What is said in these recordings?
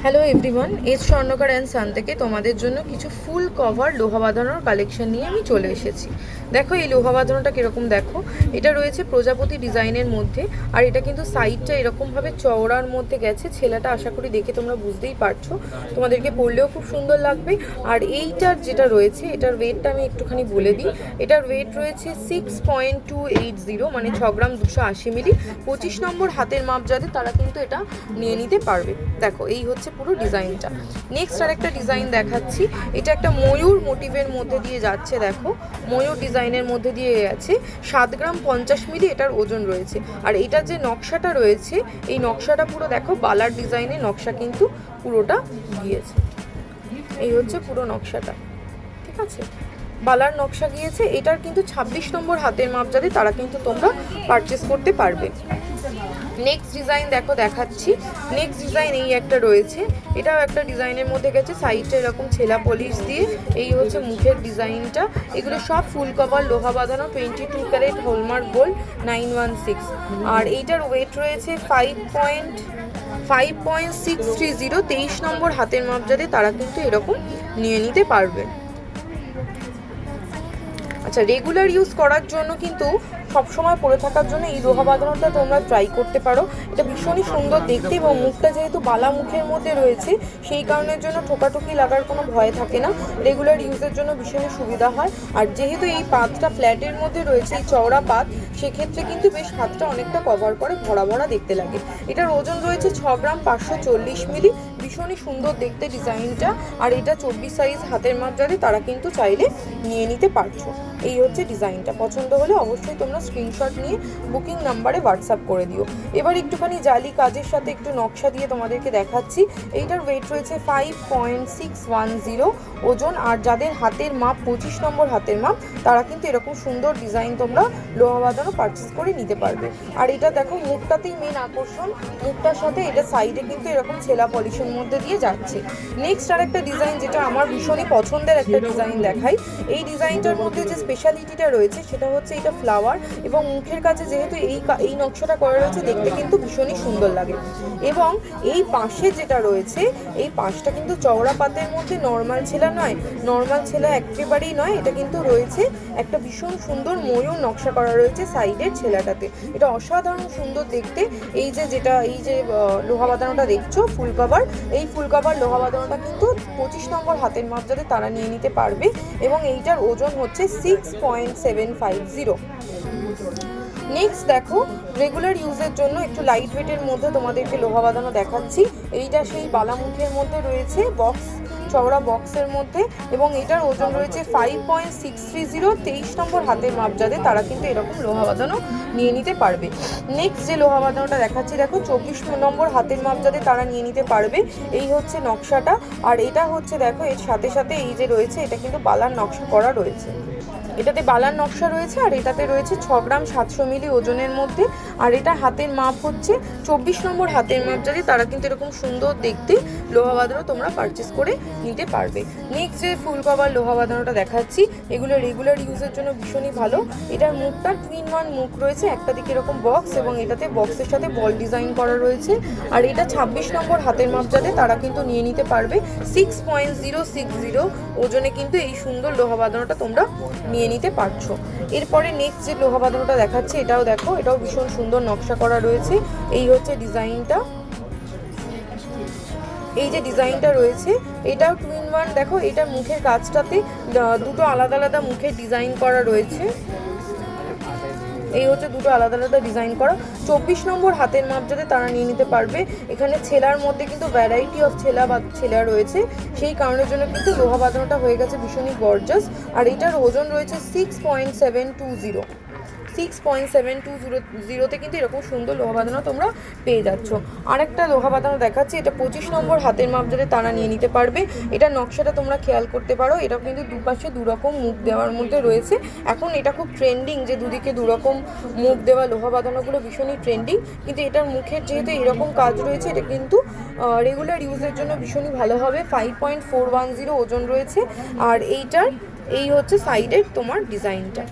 Hello everyone, age স্বর্ণকার and সান থেকে তোমাদের জন্য কিছু ফুল কভার লোহা বাঁধানোর কালেকশন নিয়ে আমি চলে এসেছি। দেখো এই লোহা বাঁধানোটা কীরকম, দেখো এটা রয়েছে প্রজাপতি ডিজাইনের মধ্যে, আর এটা কিন্তু সাইডটা এরকমভাবে চওড়ার মধ্যে গেছে। ছেলেটা আশা করি দেখে তোমরা বুঝতেই পারছো, তোমাদেরকে পরলেও খুব সুন্দর লাগবে। আর এইটার যেটা রয়েছে এটার ওয়েটটা আমি একটুখানি বলে দিই। এটার ওয়েট রয়েছে 6.280, মানে 6 গ্রাম 280 মিলি। 25 নম্বর হাতের মাপ যাদের তারা কিন্তু এটা নিয়ে নিতে পারবে। দেখো এই হচ্ছে পুরো ডিজাইনটা। নেক্সট আরেকটা ডিজাইন দেখাচ্ছি। এটা একটা ময়ূর মোটিভের মধ্যে দিয়ে যাচ্ছে, দেখো ময়ূর ডিজাইনের মধ্যে দিয়ে গেছে। 7 গ্রাম 50 মিলি এটার ওজন রয়েছে। আর এটার যে নকশাটা রয়েছে, এই নকশাটা পুরো দেখো বালার ডিজাইনের নকশা কিন্তু পুরোটা গিয়েছে। এই হচ্ছে পুরো নকশাটা, ঠিক আছে, বালার নকশা গিয়েছে। এটার কিন্তু 26 নম্বর হাতের মাপ যাদের তারা কিন্তু তোমরা পারচেস করতে পারবে। নেক্সট ডিজাইন দেখো দেখাচ্ছি। নেক্সট ডিজাইন এই একটা রয়েছে, এটাও একটা ডিজাইনের মধ্যে গেছে। সাইডটা এরকম ছেলা পলিশ দিয়ে, এই হচ্ছে মুখের ডিজাইনটা। এগুলো সব ফুল কভার লোহা বাঁধানো, 22 ক্যারেট হলমার্ক গোল্ড 916। আর এইটার ওয়েট রয়েছে 5.630। 23 নম্বর হাতের মাপ যাদের তারা কিন্তু এরকম নিয়ে নিতে পারবে। আচ্ছা, রেগুলার ইউজ করার জন্য কিন্তু সবসময় পরে থাকার জন্য এই লোহা বাঁধানোটা তোমরা ট্রাই করতে পারো। এটা ভীষণই সুন্দর দেখতে, এবং মুখটা যেহেতু বালা মুখের মধ্যে রয়েছে সেই কারণের জন্য ঠোকাঠুকি লাগার কোনো ভয় থাকে না। রেগুলার ইউজের জন্য ভীষণই সুবিধা হয়। আর যেহেতু এই পাতটা ফ্ল্যাটের মধ্যে রয়েছে, এই চওড়া পাত, সেক্ষেত্রে কিন্তু বেশ হাতটা অনেকটা কভার করে, ভরা ভরা দেখতে লাগে। এটার ওজন রয়েছে 6 গ্রাম 540 মিলি। ভীষণই সুন্দর দেখতে ডিজাইনটা। আর এটা 24 সাইজ হাতের মাপ যাদের তারা কিন্তু চাইলে নিয়ে নিতে পারছো। এই হচ্ছে ডিজাইনটা। পছন্দ হলে অবশ্যই তোমরা স্ক্রিনশট নিয়ে বুকিং নাম্বারে হোয়াটসঅ্যাপ করে দিও। এবার একটুখানি জালি কাজের সাথে একটু নকশা দিয়ে তোমাদেরকে দেখাচ্ছি। এইটার ওয়েট রয়েছে 5.610 ওজন। আর যাদের হাতের মাপ 25 নম্বর হাতের মাপ তারা কিন্তু এরকম সুন্দর ডিজাইন তোমরা লোহা বাঁধানো পারচেস করে নিতে পারবে। আর এটা দেখো মুখটাতেই মেন আকর্ষণ, মুখটার সাথে এটা সাইডে কিন্তু এরকম ছেলা পলিশের মধ্যে দিয়ে যাচ্ছে। নেক্সট আরেকটা ডিজাইন যেটা আমার ভীষণই পছন্দের একটা ডিজাইন দেখাই। এই ডিজাইনটার মধ্যে যে স্পেশালিটিটা রয়েছে সেটা হচ্ছে এটা ফ্লাওয়ার, এবং মুখের কাছে যেহেতু এই নকশাটা করা রয়েছে দেখতে কিন্তু ভীষণই সুন্দর লাগে। এবং এই পাশে যেটা রয়েছে, এই পাশটা কিন্তু চওড়া পাতের মধ্যে নর্মাল ছেলা নয়, নর্মাল ছেলা একেবারেই নয়। এটা কিন্তু রয়েছে একটা ভীষণ সুন্দর ময়ূর নকশা করা রয়েছে সাইডের ছেলাটাতে। এটা অসাধারণ সুন্দর দেখতে। এই যে লোহা বাঁধানোটা দেখছো ফুল কভার, এই ফুল কভার লোহা বাঁধানোটা কিন্তু 25 নম্বর হাতের মাপ যাতে তারা নিয়ে নিতে পারবে। এবং এইটার ওজন হচ্ছে 6.750। নেক্সট দেখো রেগুলার ইউজের জন্য একটু লাইট ওয়েটের মধ্যে তোমাদেরকে লোহা বাঁধানো দেখাচ্ছি। এইটা সেই বালামুখের মধ্যে রয়েছে, বক্স চওড়া বক্সের মধ্যে, এবং এটার ওজন রয়েছে 5.630। 23 নম্বর হাতের মাপ যাদের তারা কিন্তু এরকম লোহা বাঁধানো নিয়ে নিতে পারবে। নেক্সট যে লোহা বাঁধানোটা দেখাচ্ছি দেখো 24 নম্বর হাতের মাপ যাদের তারা নিয়ে নিতে পারবে। এই হচ্ছে নকশাটা। আর এটা হচ্ছে দেখো এর সাথে সাথে এই যে রয়েছে এটা কিন্তু বালার নকশা করা রয়েছে, এটাতে বালার নকশা রয়েছে। আর এটাতে রয়েছে 6 গ্রাম 700 মিলি ওজনের মধ্যে। আর এটা হাতের মাপ হচ্ছে 24 নম্বর হাতের মাপ যাদের তারা কিন্তু এরকম সুন্দর দেখতে লোহা বাঁধানো তোমরা পারচেস করে নিতে পারবে। নেক্সট যে ফুল কভার লোহা বাঁধানোটা দেখাচ্ছি, এগুলো রেগুলার ইউজের জন্য ভীষণই ভালো। এটার মুখটা 2-in-1 মুখ রয়েছে, একটা দিকে এরকম বক্স, এবং এটাতে বক্সের সাথে বল ডিজাইন করা রয়েছে। আর এটা 26 নম্বর হাতের মাপ যাদের তারা কিন্তু নিয়ে নিতে পারবে। 6.060 ওজনে কিন্তু এই সুন্দর লোহা বাঁধানোটা তোমরা নিয়ে নিতে পারছো। এরপরে নেক্সট যে লোহা বাঁধানোটা দেখাচ্ছে এটাও দেখো, এটাও ভীষণ সুন্দর নকশা করা রয়েছে। এই হচ্ছে ডিজাইনটা। এই যে ডিজাইনটা রয়েছে এটাও 2-in-1। দেখো এটার মুখের কাজটাতে দুটো আলাদা আলাদা মুখের ডিজাইন করা রয়েছে। এই হচ্ছে দুটো আলাদা আলাদা ডিজাইন করা। 24 নম্বর হাতের মাপ যাতে তারা নিয়ে নিতে পারবে। এখানে ছেলার মধ্যে কিন্তু ভ্যারাইটি অফ ছেলা রয়েছে, সেই কারণের জন্য কিন্তু লোহা বাঁধানোটা হয়ে গেছে ভীষণই গর্জাস। আর এটার ওজন রয়েছে 6.720। 6.720 কিন্তু এরকম সুন্দর লোহা বাঁধানো তোমরা পেয়ে যাচ্ছ। আরেকটা লোহা বাঁধানো দেখাচ্ছি, এটা 25 নম্বর হাতের মাপ যাতে তারা নিয়ে নিতে পারবে। এটার নকশাটা তোমরা খেয়াল করতে পারো, এটাও কিন্তু দুপাশে দুরকম মুখ দেওয়ার মধ্যে রয়েছে। এখন এটা খুব ট্রেন্ডিং যে দুদিকে দুরকম মুখ দেওয়া লোহা বাঁধানোগুলো ভীষণই ট্রেন্ডিং। কিন্তু এটার মুখের যেহেতু এরকম কাজ রয়েছে এটা কিন্তু রেগুলার ইউজের জন্য ভীষণই ভালো হবে। 5.410 ওজন রয়েছে। আর এই হচ্ছে সাইডের তোমার ডিজাইনটা।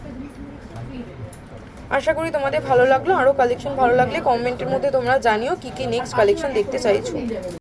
আশা করি তোমাদের ভালো লাগলো। আরও কালেকশন ভালো লাগলে কমেন্টের মধ্যে তোমরা জানিও কী কী নেক্সট কালেকশন দেখতে চাইছো।